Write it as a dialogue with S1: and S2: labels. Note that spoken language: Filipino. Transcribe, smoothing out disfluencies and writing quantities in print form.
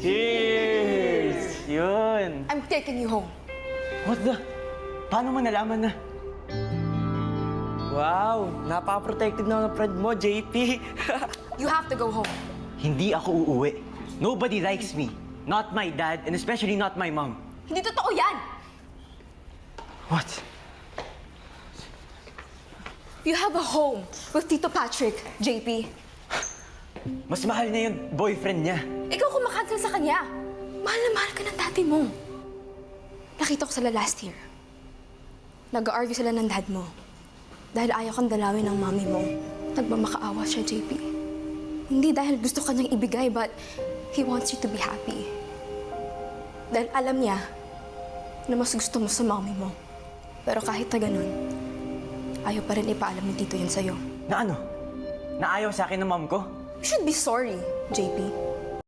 S1: Cheers! Yun!
S2: I'm taking you home.
S1: What the? Paano mo nalaman na? Wow! Napaka-protective na ng friend mo, JP!
S2: You have to go home.
S1: Hindi ako uuwi. Nobody likes me. Not my dad, and especially not my mom.
S2: Hindi totoo yan!
S1: What?
S2: You have a home with Tito Patrick, JP.
S1: Mas mahal na yung boyfriend niya.
S2: Ikaw kumakansel sa kanya. Mahal na mahal ka ng dati mo. Nakita ko sila last year. Nag-argue sila ng dad mo. Dahil ayaw kang dalawin ng mami mo. Nagmamakaawa siya, JP. Hindi dahil gusto ka niyang ibigay, but he wants you to be happy. Dahil alam niya na mas gusto mo sa mami mo. Pero kahit na ganun, ayaw pa rin ipaalam ni Tito yan sa'yo.
S1: Na ano? Na ayaw sa akin ng mom ko?
S2: You should be sorry, JP.